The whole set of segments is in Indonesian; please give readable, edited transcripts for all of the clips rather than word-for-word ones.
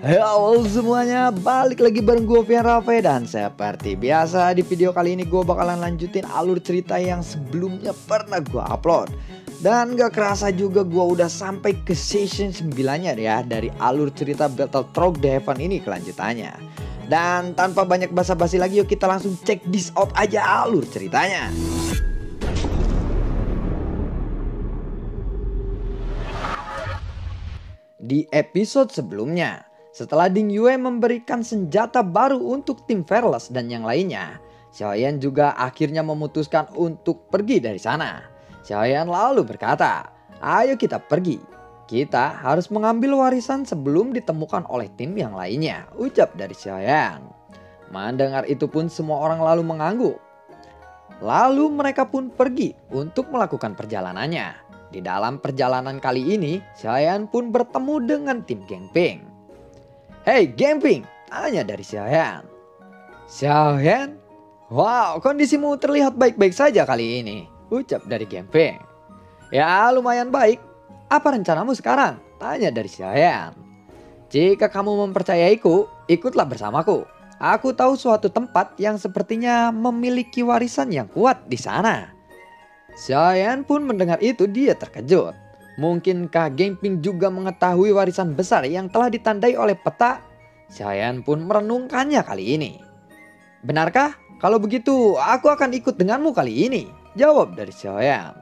Halo semuanya, balik lagi bareng gue Vian Rafe. Dan seperti biasa di video kali ini gue bakalan lanjutin alur cerita yang sebelumnya pernah gue upload. Dan gak kerasa juga gue udah sampai ke season 9-nya ya dari alur cerita Battle Trog The Heaven ini kelanjutannya. Dan tanpa banyak basa-basi lagi, yuk kita langsung check this out aja alur ceritanya. Di episode sebelumnya, setelah Ding Yue memberikan senjata baru untuk tim Fearless dan yang lainnya, Xiaoyan juga akhirnya memutuskan untuk pergi dari sana. Xiaoyan lalu berkata, "Ayo kita pergi. Kita harus mengambil warisan sebelum ditemukan oleh tim yang lainnya," ucap dari Xiaoyan. Mendengar itu pun semua orang lalu mengangguk. Lalu mereka pun pergi untuk melakukan perjalanannya. Di dalam perjalanan kali ini, Xiaoyan pun bertemu dengan tim Genping. "Hei Genping," tanya dari Xiaoyan. "Xiaoyan? Wow, kondisimu terlihat baik-baik saja kali ini," ucap dari Genping. "Ya lumayan baik. Apa rencanamu sekarang?" tanya dari Xiaoyan. "Jika kamu mempercayaiku, ikutlah bersamaku. Aku tahu suatu tempat yang sepertinya memiliki warisan yang kuat di sana." Xiaoyan pun mendengar itu dia terkejut. Mungkinkah Genping juga mengetahui warisan besar yang telah ditandai oleh peta? Xiaoyan pun merenungkannya kali ini. "Benarkah? Kalau begitu aku akan ikut denganmu kali ini," jawab dari Xiaoyan.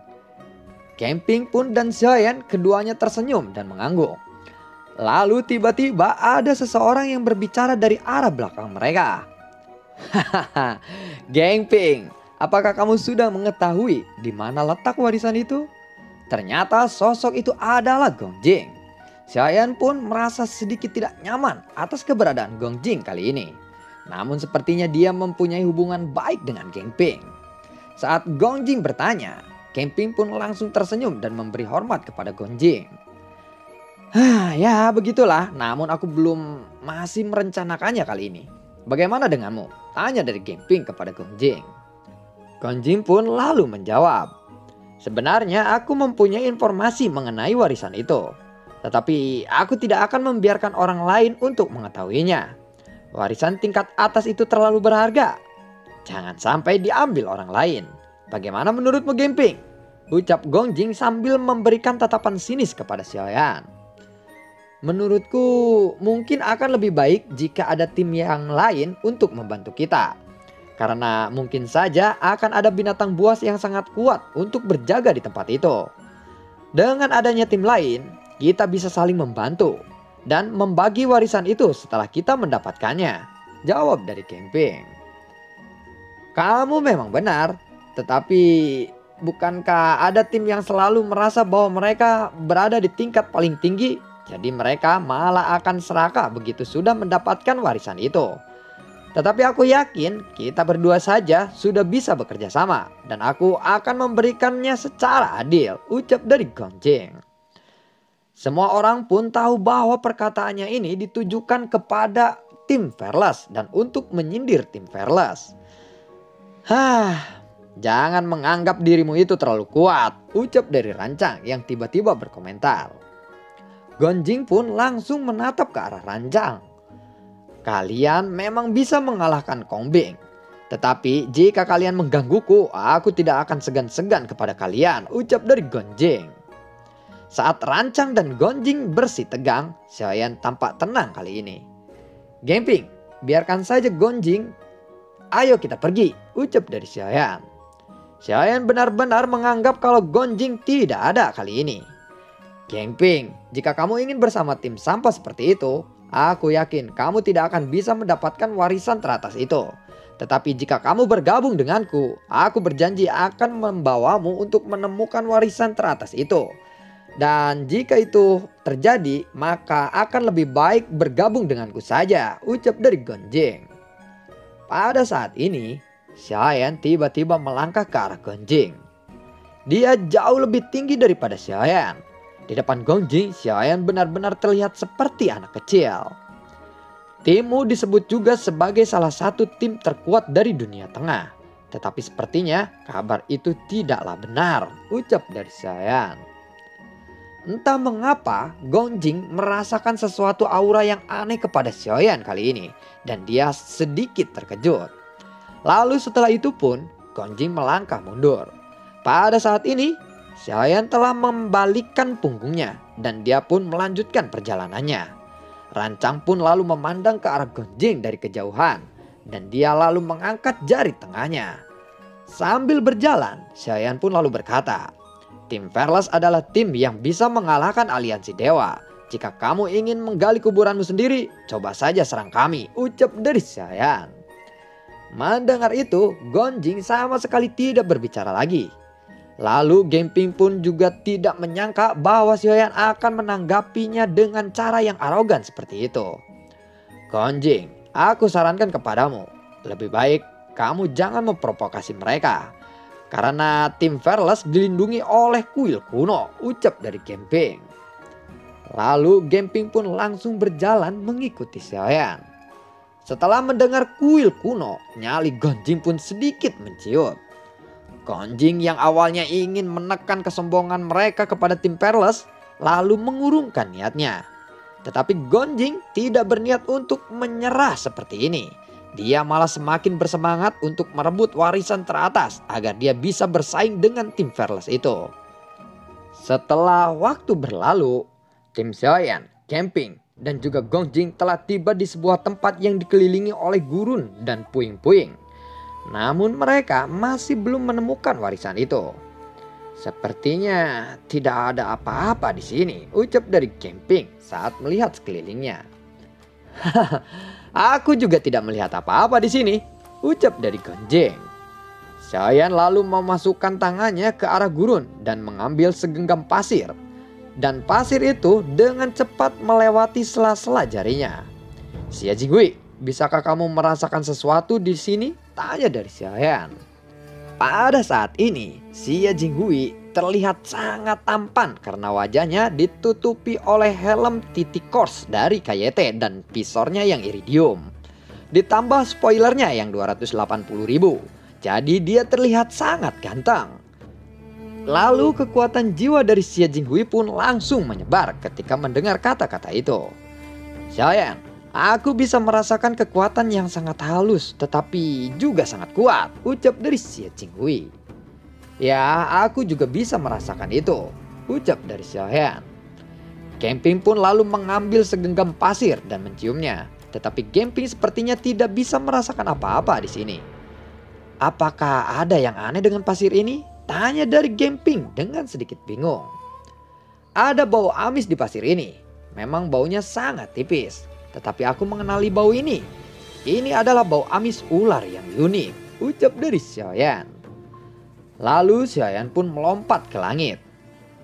Genping pun dan Xiaoyan keduanya tersenyum dan mengangguk. Lalu tiba-tiba ada seseorang yang berbicara dari arah belakang mereka. "Hahaha, Genping, apakah kamu sudah mengetahui di mana letak warisan itu?" Ternyata sosok itu adalah Gongjing. Xiaoyan pun merasa sedikit tidak nyaman atas keberadaan Gongjing kali ini. Namun sepertinya dia mempunyai hubungan baik dengan Genping. Saat Gongjing bertanya, Genping pun langsung tersenyum dan memberi hormat kepada Gongjing. Ya begitulah, namun aku belum masih merencanakannya kali ini. Bagaimana denganmu?" tanya dari Genping kepada Gongjing. Gongjing pun lalu menjawab, "Sebenarnya aku mempunyai informasi mengenai warisan itu. Tetapi aku tidak akan membiarkan orang lain untuk mengetahuinya. Warisan tingkat atas itu terlalu berharga. Jangan sampai diambil orang lain. Bagaimana menurutmu Genping?" ucap Gongjing sambil memberikan tatapan sinis kepada Xiaoyan. "Menurutku mungkin akan lebih baik jika ada tim yang lain untuk membantu kita. Karena mungkin saja akan ada binatang buas yang sangat kuat untuk berjaga di tempat itu. Dengan adanya tim lain, kita bisa saling membantu dan membagi warisan itu setelah kita mendapatkannya," jawab dari Genping. "Kamu memang benar, tetapi bukankah ada tim yang selalu merasa bahwa mereka berada di tingkat paling tinggi? Jadi mereka malah akan serakah begitu sudah mendapatkan warisan itu. Tetapi aku yakin kita berdua saja sudah bisa bekerja sama. Dan aku akan memberikannya secara adil," ucap dari Gongjing. Semua orang pun tahu bahwa perkataannya ini ditujukan kepada tim Fearless dan untuk menyindir tim Fearless. "Jangan menganggap dirimu itu terlalu kuat," ucap dari Rancang yang tiba-tiba berkomentar. Gongjing pun langsung menatap ke arah Rancang. "Kalian memang bisa mengalahkan Kongbing. Tetapi jika kalian menggangguku, aku tidak akan segan-segan kepada kalian," ucap dari Gongjing. Saat Rancang dan Gongjing bersih tegang, Xiaoyan tampak tenang kali ini. "Genping, biarkan saja Gongjing. Ayo kita pergi," ucap dari Xiaoyan. Xiaoyan benar-benar menganggap kalau Gongjing tidak ada kali ini. "Genping, jika kamu ingin bersama tim sampah seperti itu, aku yakin kamu tidak akan bisa mendapatkan warisan teratas itu. Tetapi jika kamu bergabung denganku, aku berjanji akan membawamu untuk menemukan warisan teratas itu. Dan jika itu terjadi, maka akan lebih baik bergabung denganku saja," ucap dari Gongjing. Pada saat ini, Xiaoyan tiba-tiba melangkah ke arah Gongjing. Dia jauh lebih tinggi daripada Xiaoyan. Di depan Gongjing, Xiaoyan benar-benar terlihat seperti anak kecil. Timmu disebut juga sebagai salah satu tim terkuat dari dunia tengah. Tetapi sepertinya kabar itu tidaklah benar, ucap dari Xiaoyan. Entah mengapa Gong Jing merasakan sesuatu aura yang aneh kepada Xiaoyan kali ini. Dan dia sedikit terkejut. Lalu setelah itu pun Gong Jing melangkah mundur. Pada saat ini Xiaoyan telah membalikkan punggungnya dan dia pun melanjutkan perjalanannya. Rancang pun lalu memandang ke arah Gong Jing dari kejauhan dan dia lalu mengangkat jari tengahnya. Sambil berjalan, Xiaoyan pun lalu berkata, "Tim Fearless adalah tim yang bisa mengalahkan aliansi dewa. Jika kamu ingin menggali kuburanmu sendiri, coba saja serang kami," ucap dari Xiaoyan. Mendengar itu, Gong Jing sama sekali tidak berbicara lagi. Lalu Genping pun juga tidak menyangka bahwa Xiaoyan akan menanggapinya dengan cara yang arogan seperti itu. "Gong Jing, aku sarankan kepadamu, lebih baik kamu jangan memprovokasi mereka. Karena tim Fearless dilindungi oleh kuil kuno," ucap dari Genping. Lalu Genping pun langsung berjalan mengikuti Xiaoyan. Setelah mendengar kuil kuno, nyali Gong Jing pun sedikit menciut. Gong Jing yang awalnya ingin menekan kesombongan mereka kepada tim Fearless lalu mengurungkan niatnya. Tetapi Gong Jing tidak berniat untuk menyerah seperti ini. Dia malah semakin bersemangat untuk merebut warisan teratas agar dia bisa bersaing dengan tim Fearless itu. Setelah waktu berlalu, tim Xiaoyan, Genping, dan juga Gong Jing telah tiba di sebuah tempat yang dikelilingi oleh gurun dan puing-puing. Namun mereka masih belum menemukan warisan itu. "Sepertinya tidak ada apa-apa di sini," ucap dari Genping saat melihat sekelilingnya. "Aku juga tidak melihat apa-apa di sini," ucap dari Gong Jing. Xiaoyan lalu memasukkan tangannya ke arah gurun dan mengambil segenggam pasir. Dan pasir itu dengan cepat melewati sela-sela jarinya. "Xia Jinghui, bisakah kamu merasakan sesuatu di sini?" tanya dari Xiaoyan. Pada saat ini, Xia Jinghui terlihat sangat tampan karena wajahnya ditutupi oleh helm titik kors dari KYT dan visornya yang iridium. Ditambah spoilernya yang 280.000. Jadi dia terlihat sangat ganteng. Lalu kekuatan jiwa dari Xia Jinghui pun langsung menyebar ketika mendengar kata-kata itu. "Xiaoyan, aku bisa merasakan kekuatan yang sangat halus tetapi juga sangat kuat," ucap dari Xia Jinghui. "Ya, aku juga bisa merasakan itu," ucap dari Xiaoyan. Genping pun lalu mengambil segenggam pasir dan menciumnya. Tetapi Genping sepertinya tidak bisa merasakan apa-apa di sini. "Apakah ada yang aneh dengan pasir ini?" tanya dari Genping dengan sedikit bingung. "Ada bau amis di pasir ini. Memang baunya sangat tipis. Tetapi aku mengenali bau ini. Ini adalah bau amis ular yang unik," ucap dari Xiaoyan. Lalu Xiaoyan pun melompat ke langit.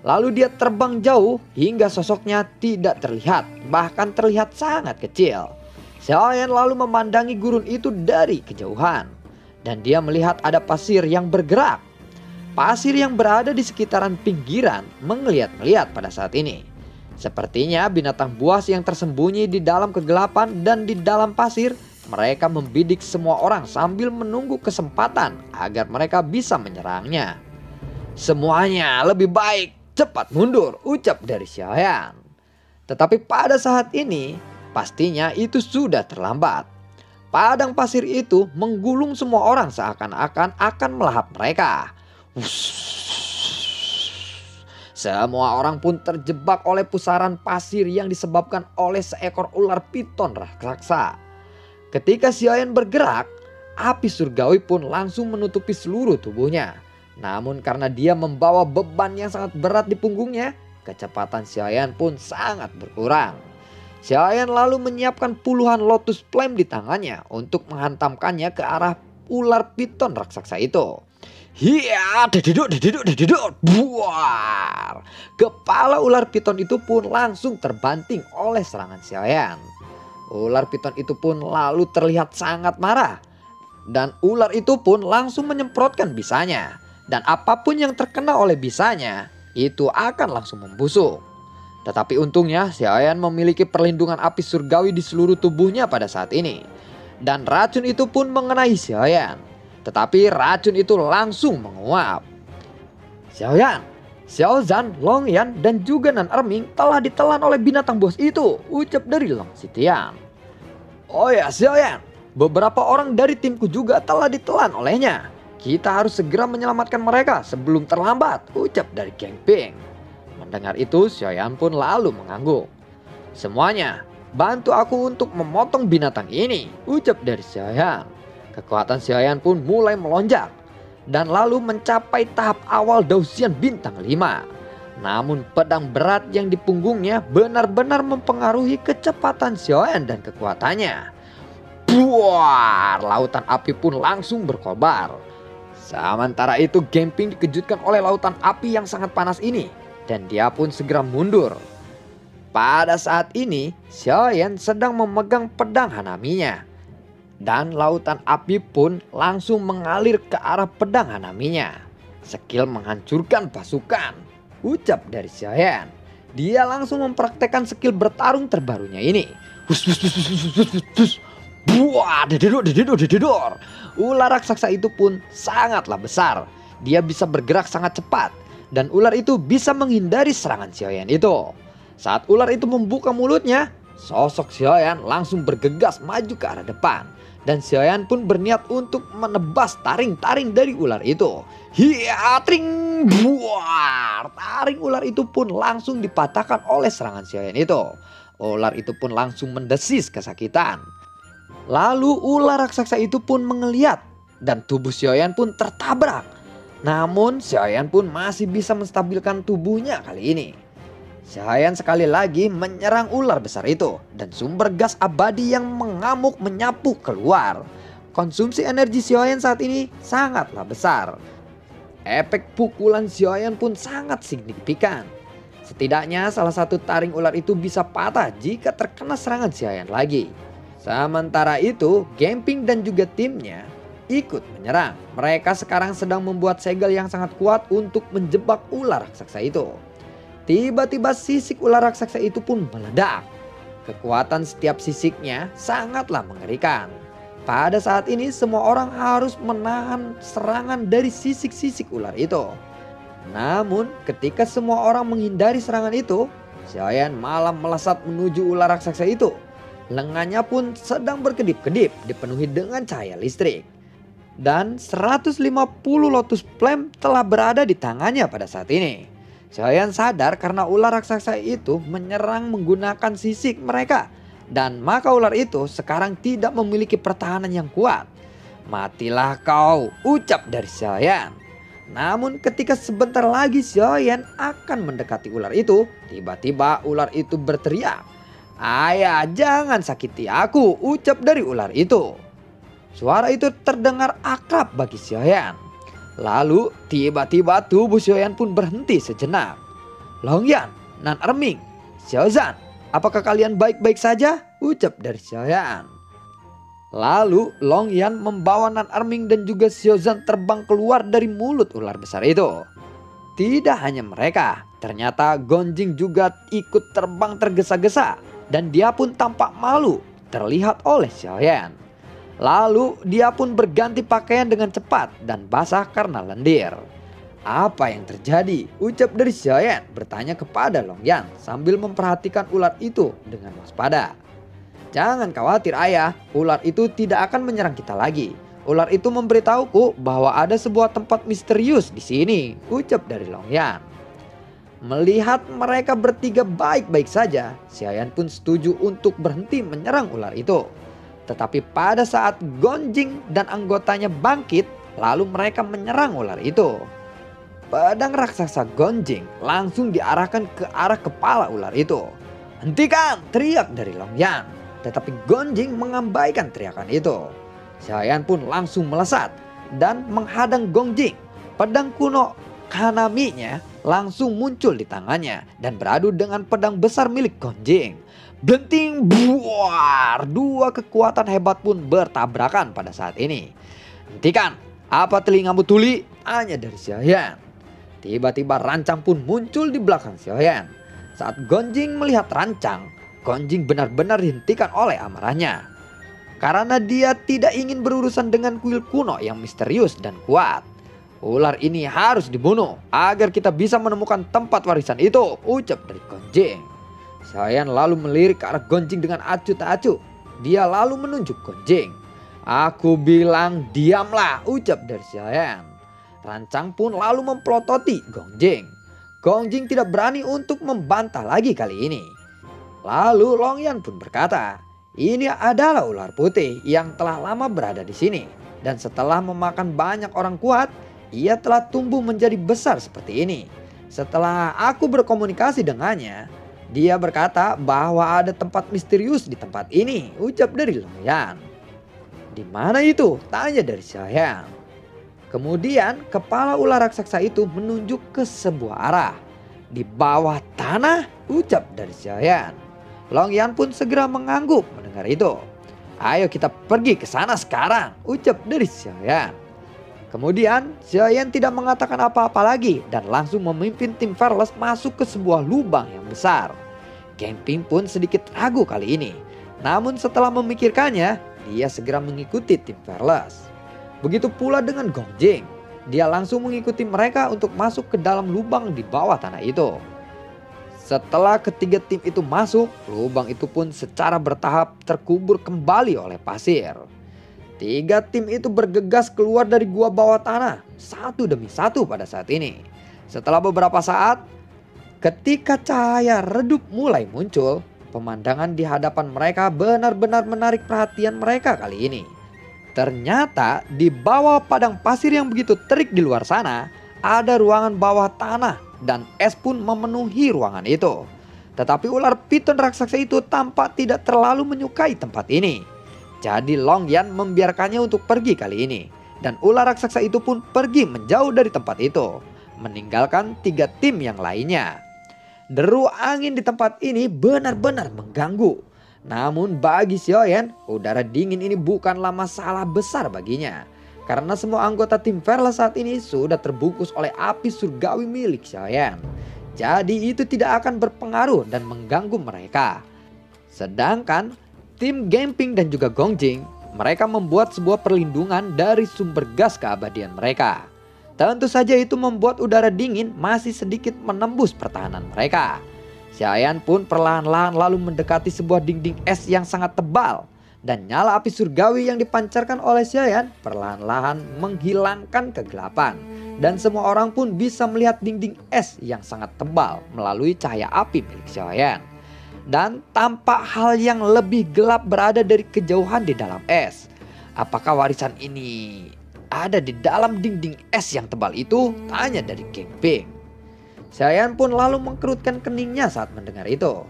Lalu dia terbang jauh hingga sosoknya tidak terlihat, bahkan terlihat sangat kecil. Xiaoyan lalu memandangi gurun itu dari kejauhan. Dan dia melihat ada pasir yang bergerak. Pasir yang berada di sekitaran pinggiran mengeliat-ngeliat pada saat ini. Sepertinya binatang buas yang tersembunyi di dalam kegelapan dan di dalam pasir. Mereka membidik semua orang sambil menunggu kesempatan agar mereka bisa menyerangnya. "Semuanya lebih baik cepat mundur," ucap dari Xiaoyan. Tetapi pada saat ini pastinya itu sudah terlambat. Padang pasir itu menggulung semua orang seakan-akan akan melahap mereka. Semua orang pun terjebak oleh pusaran pasir yang disebabkan oleh seekor ular piton raksasa. Ketika Xiaoyan bergerak, api surgawi pun langsung menutupi seluruh tubuhnya. Namun karena dia membawa beban yang sangat berat di punggungnya, kecepatan Xiaoyan pun sangat berkurang. Xiaoyan lalu menyiapkan puluhan lotus flame di tangannya untuk menghantamkannya ke arah ular piton raksasa itu. Hiya, dededuk, buar. Kepala ular piton itu pun langsung terbanting oleh serangan Xiaoyan. Ular piton itu pun lalu terlihat sangat marah. Dan ular itu pun langsung menyemprotkan bisanya. Dan apapun yang terkena oleh bisanya, itu akan langsung membusuk. Tetapi untungnya Xiaoyan memiliki perlindungan api surgawi di seluruh tubuhnya pada saat ini. Dan racun itu pun mengenai Xiaoyan. Tetapi racun itu langsung menguap. "Xiaoyan, Xiaozan, Long Yan, dan juga Nan Erming telah ditelan oleh binatang buas itu, ucap dari Long Xitian. Oh ya Xiaoyan, beberapa orang dari timku juga telah ditelan olehnya. Kita harus segera menyelamatkan mereka sebelum terlambat, ucap dari Geng Ping. Mendengar itu, Xiaoyan pun lalu mengangguk. Semuanya, bantu aku untuk memotong binatang ini, ucap dari Xiaoyan. Kekuatan Xiaoyan pun mulai melonjak dan lalu mencapai tahap awal Dausian bintang 5. Namun pedang berat yang di punggungnya benar-benar mempengaruhi kecepatan Xiaoyan dan kekuatannya. Buar, lautan api pun langsung berkobar. Sementara itu Geng Ping dikejutkan oleh lautan api yang sangat panas ini dan dia pun segera mundur. Pada saat ini Xiaoyan sedang memegang pedang Hanaminya. Dan lautan api pun langsung mengalir ke arah pedang Hanaminya. Skill menghancurkan pasukan, ucap dari Xiaoyan. Dia langsung mempraktekkan skill bertarung terbarunya ini. Buah, dededor. Ular raksasa itu pun sangatlah besar. Dia bisa bergerak sangat cepat. Dan ular itu bisa menghindari serangan Xiaoyan itu. Saat ular itu membuka mulutnya, sosok Xiaoyan langsung bergegas maju ke arah depan. Dan Xiaoyan pun berniat untuk menebas taring-taring dari ular itu. Hiya, tring, buar. Taring ular itu pun langsung dipatahkan oleh serangan Xiaoyan itu. Ular itu pun langsung mendesis kesakitan. Lalu ular raksasa itu pun mengeliat dan tubuh Xiaoyan pun tertabrak. Namun Xiaoyan pun masih bisa menstabilkan tubuhnya kali ini. Xiaoyan sekali lagi menyerang ular besar itu dan sumber gas abadi yang mengamuk menyapu keluar. Konsumsi energi Xiaoyan saat ini sangatlah besar. Efek pukulan Xiaoyan pun sangat signifikan. Setidaknya salah satu taring ular itu bisa patah jika terkena serangan Xiaoyan lagi. Sementara itu Geng Ping dan juga timnya ikut menyerang. Mereka sekarang sedang membuat segel yang sangat kuat untuk menjebak ular raksasa itu. Tiba-tiba sisik ular raksasa itu pun meledak. Kekuatan setiap sisiknya sangatlah mengerikan. Pada saat ini semua orang harus menahan serangan dari sisik-sisik ular itu. Namun ketika semua orang menghindari serangan itu, Xiaoyan malah melesat menuju ular raksasa itu. Lengannya pun sedang berkedip-kedip dipenuhi dengan cahaya listrik. Dan 150 Lotus Flame telah berada di tangannya pada saat ini. Xiaoyan sadar karena ular raksasa itu menyerang menggunakan sisik mereka. Dan maka ular itu sekarang tidak memiliki pertahanan yang kuat. Matilah kau, ucap dari Xiaoyan. Namun ketika sebentar lagi Xiaoyan akan mendekati ular itu, tiba-tiba ular itu berteriak. Ayah, jangan sakiti aku, ucap dari ular itu. Suara itu terdengar akrab bagi Xiaoyan. Lalu tiba-tiba tubuh Xiaoyan pun berhenti sejenak. Long Yan, Nan Erming, Xiaozan, apakah kalian baik-baik saja? Ucap dari Xiaoyan. Lalu Long Yan membawa Nan Erming dan juga Xiaozan terbang keluar dari mulut ular besar itu. Tidak hanya mereka, ternyata Gonjing juga ikut terbang tergesa-gesa. Dan dia pun tampak malu terlihat oleh Xiaoyan. Lalu dia pun berganti pakaian dengan cepat dan basah karena lendir. Apa yang terjadi? Ucap dari Xiaoyan bertanya kepada Long Yan sambil memperhatikan ular itu dengan waspada. Jangan khawatir ayah, ular itu tidak akan menyerang kita lagi. Ular itu memberitahuku bahwa ada sebuah tempat misterius di sini, ucap dari Long Yan. Melihat mereka bertiga baik-baik saja, Xiaoyan pun setuju untuk berhenti menyerang ular itu. Tetapi pada saat Gonjing dan anggotanya bangkit, lalu mereka menyerang ular itu. Pedang raksasa Gonjing langsung diarahkan ke arah kepala ular itu. Hentikan, teriak dari Long Yan. Tetapi Gonjing mengabaikan teriakan itu. Xiaoyan pun langsung melesat dan menghadang Gonjing. Pedang kuno Hanaminya langsung muncul di tangannya dan beradu dengan pedang besar milik Gonjing. Blenting, buar. Dua kekuatan hebat pun bertabrakan pada saat ini. Hentikan, apa telingamu tuli? Tanya dari Xiaoyan. Tiba-tiba rancang pun muncul di belakang Xiaoyan. Saat Gonjing melihat rancang, Gonjing benar-benar dihentikan oleh amarahnya. Karena dia tidak ingin berurusan dengan kuil kuno yang misterius dan kuat. Ular ini harus dibunuh agar kita bisa menemukan tempat warisan itu, ucap dari Gonjing. Xiaoyan lalu melirik ke arah Gonjing dengan acuh tak acuh. Dia lalu menunjuk Gonjing. Aku bilang diamlah, ucap dari Xiaoyan. Rancang pun lalu memplototi Gonjing. Gonjing tidak berani untuk membantah lagi kali ini. Lalu Longyan pun berkata, ini adalah ular putih yang telah lama berada di sini. Dan setelah memakan banyak orang kuat, ia telah tumbuh menjadi besar seperti ini. Setelah aku berkomunikasi dengannya, dia berkata bahwa ada tempat misterius di tempat ini, ucap dari Longyan. Di mana itu? Tanya dari Xiaoyan. Kemudian kepala ular raksasa itu menunjuk ke sebuah arah. Di bawah tanah, ucap dari Xiaoyan. Longyan pun segera mengangguk mendengar itu. Ayo kita pergi ke sana sekarang, ucap dari Xiaoyan. Kemudian Xiaoyan tidak mengatakan apa-apa lagi dan langsung memimpin tim Fearless masuk ke sebuah lubang yang besar. Genping pun sedikit ragu kali ini. Namun setelah memikirkannya, dia segera mengikuti tim Fearless. Begitu pula dengan Gongjing. Dia langsung mengikuti mereka untuk masuk ke dalam lubang di bawah tanah itu. Setelah ketiga tim itu masuk, lubang itu pun secara bertahap terkubur kembali oleh pasir. Tiga tim itu bergegas keluar dari gua bawah tanah, satu demi satu pada saat ini. Setelah beberapa saat, ketika cahaya redup mulai muncul, pemandangan di hadapan mereka benar-benar menarik perhatian mereka kali ini. Ternyata di bawah padang pasir yang begitu terik di luar sana, ada ruangan bawah tanah dan es pun memenuhi ruangan itu. Tetapi ular piton raksasa itu tampak tidak terlalu menyukai tempat ini. Jadi Longyan membiarkannya untuk pergi kali ini. Dan ular raksasa itu pun pergi menjauh dari tempat itu, meninggalkan tiga tim yang lainnya. Deru angin di tempat ini benar-benar mengganggu. Namun bagi Xiaoyan, udara dingin ini bukanlah masalah besar baginya. Karena semua anggota tim Fearless saat ini sudah terbungkus oleh api surgawi milik Xiaoyan. Jadi itu tidak akan berpengaruh dan mengganggu mereka. Sedangkan tim Genping dan juga Gongjing, mereka membuat sebuah perlindungan dari sumber gas keabadian mereka. Tentu saja itu membuat udara dingin masih sedikit menembus pertahanan mereka. Xiaoyan pun perlahan-lahan lalu mendekati sebuah dinding es yang sangat tebal. Dan nyala api surgawi yang dipancarkan oleh Xiaoyan perlahan-lahan menghilangkan kegelapan. Dan semua orang pun bisa melihat dinding es yang sangat tebal melalui cahaya api milik Xiaoyan. Dan tampak hal yang lebih gelap berada dari kejauhan di dalam es. Apakah warisan ini ada di dalam dinding es yang tebal itu? Tanya dari Genping. Xiaoyan pun lalu mengkerutkan keningnya saat mendengar itu.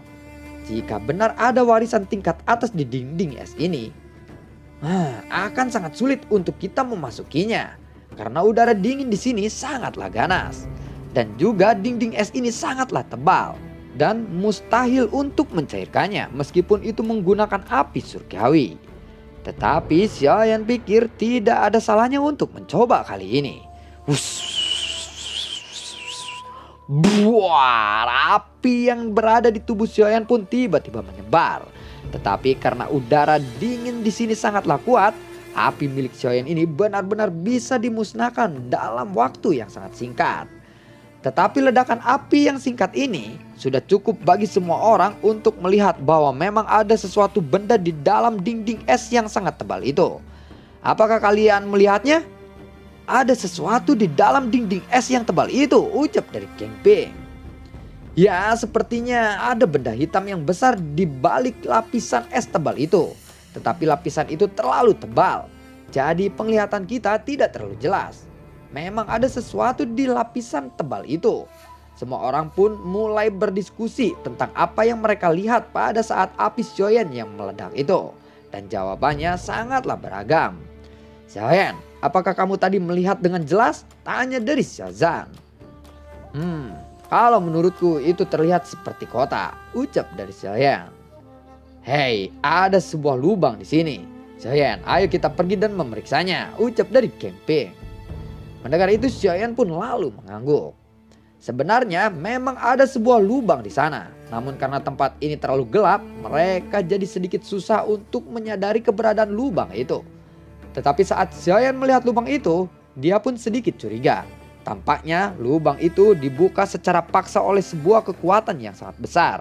Jika benar ada warisan tingkat atas di dinding es ini, akan sangat sulit untuk kita memasukinya. Karena udara dingin di sini sangatlah ganas. Dan juga dinding es ini sangatlah tebal. Dan mustahil untuk mencairkannya meskipun itu menggunakan api surgawi. Tetapi Xiaoyan pikir tidak ada salahnya untuk mencoba kali ini. Buar, api yang berada di tubuh Xiaoyan pun tiba-tiba menyebar. Tetapi karena udara dingin di sini sangatlah kuat, api milik Xiaoyan ini benar-benar bisa dimusnahkan dalam waktu yang sangat singkat. Tetapi ledakan api yang singkat ini sudah cukup bagi semua orang untuk melihat bahwa memang ada sesuatu benda di dalam dinding es yang sangat tebal itu. Apakah kalian melihatnya? Ada sesuatu di dalam dinding es yang tebal itu, ucap dari Genping. Ya, sepertinya ada benda hitam yang besar di balik lapisan es tebal itu. Tetapi lapisan itu terlalu tebal. Jadi penglihatan kita tidak terlalu jelas. Memang ada sesuatu di lapisan tebal itu. Semua orang pun mulai berdiskusi tentang apa yang mereka lihat pada saat api Xiaoyan yang meledak itu. Dan jawabannya sangatlah beragam. Xiaoyan, apakah kamu tadi melihat dengan jelas? Tanya dari Xiaozan. Kalau menurutku itu terlihat seperti kota, ucap dari Xiaoyan. Hei, ada sebuah lubang di sini. Xiaoyan, ayo kita pergi dan memeriksanya, ucap dari Genping. Mendengar itu Xiaoyan pun lalu mengangguk. Sebenarnya memang ada sebuah lubang di sana. Namun karena tempat ini terlalu gelap, mereka jadi sedikit susah untuk menyadari keberadaan lubang itu. Tetapi saat Xiaoyan melihat lubang itu, Dia pun sedikit curiga. Tampaknya lubang itu dibuka secara paksa oleh sebuah kekuatan yang sangat besar.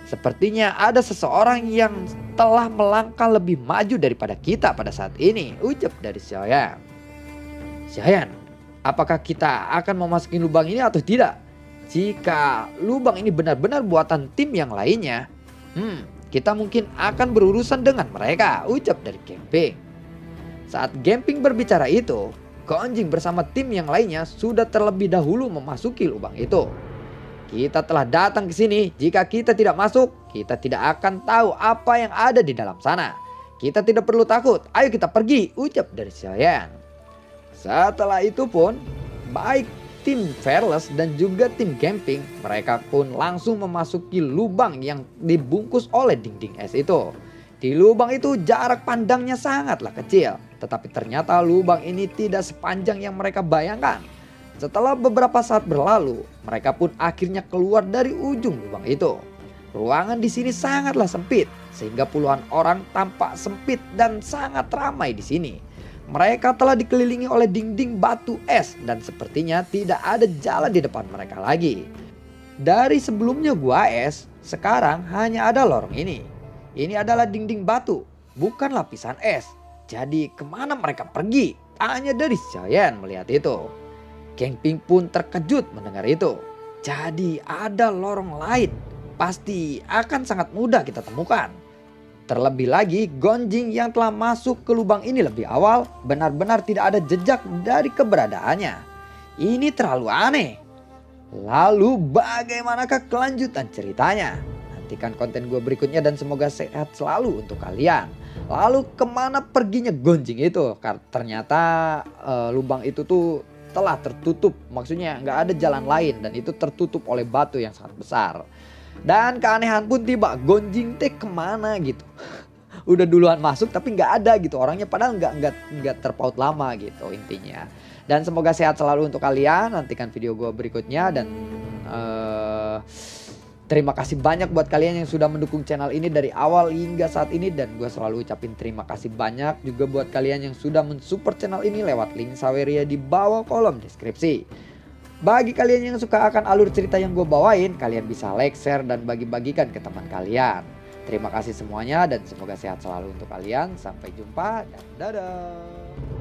Sepertinya ada seseorang yang telah melangkah lebih maju daripada kita pada saat ini, ucap dari Xiaoyan. Xiaoyan, apakah kita akan memasuki lubang ini atau tidak? Jika lubang ini benar-benar buatan tim yang lainnya, kita mungkin akan berurusan dengan mereka, ucap dari Genping. Saat Genping berbicara itu, Gonjing bersama tim yang lainnya sudah terlebih dahulu memasuki lubang itu. Kita telah datang ke sini, jika kita tidak masuk, kita tidak akan tahu apa yang ada di dalam sana. Kita tidak perlu takut, ayo kita pergi, ucap dari Xiaoyan. Setelah itu pun, baik tim Fearless dan juga tim Genping, mereka pun langsung memasuki lubang yang dibungkus oleh dinding es itu. Di lubang itu jarak pandangnya sangatlah kecil, tetapi ternyata lubang ini tidak sepanjang yang mereka bayangkan. Setelah beberapa saat berlalu, mereka pun akhirnya keluar dari ujung lubang itu. Ruangan di sini sangatlah sempit, sehingga puluhan orang tampak sempit dan sangat ramai di sini. Mereka telah dikelilingi oleh dinding batu es dan sepertinya tidak ada jalan di depan mereka lagi. Dari sebelumnya gua es, sekarang hanya ada lorong ini. Ini adalah dinding batu, bukan lapisan es. Jadi kemana mereka pergi? Tanya dari Xiaoyan melihat itu. Genping pun terkejut mendengar itu. Jadi ada lorong lain. Pasti akan sangat mudah kita temukan. Terlebih lagi Gonjing yang telah masuk ke lubang ini lebih awal benar-benar tidak ada jejak dari keberadaannya. Ini terlalu aneh. Lalu bagaimanakah kelanjutan ceritanya? Nantikan konten gue berikutnya dan semoga sehat selalu untuk kalian. Lalu kemana perginya Gonjing itu? Karena ternyata lubang itu tuh telah tertutup. Maksudnya nggak ada jalan lain dan itu tertutup oleh batu yang sangat besar. Dan keanehan pun tiba, Gonjing teh kemana gitu. Udah duluan masuk tapi nggak ada gitu orangnya, padahal nggak terpaut lama gitu intinya. Dan semoga sehat selalu untuk kalian. Nantikan video gue berikutnya dan terima kasih banyak buat kalian yang sudah mendukung channel ini dari awal hingga saat ini. Dan gue selalu ucapin terima kasih banyak juga buat kalian yang sudah mensupport channel ini lewat link Saweria di bawah kolom deskripsi. Bagi kalian yang suka akan alur cerita yang gue bawain, kalian bisa like, share, dan bagi-bagikan ke teman kalian. Terima kasih semuanya dan semoga sehat selalu untuk kalian. Sampai jumpa dan dadah.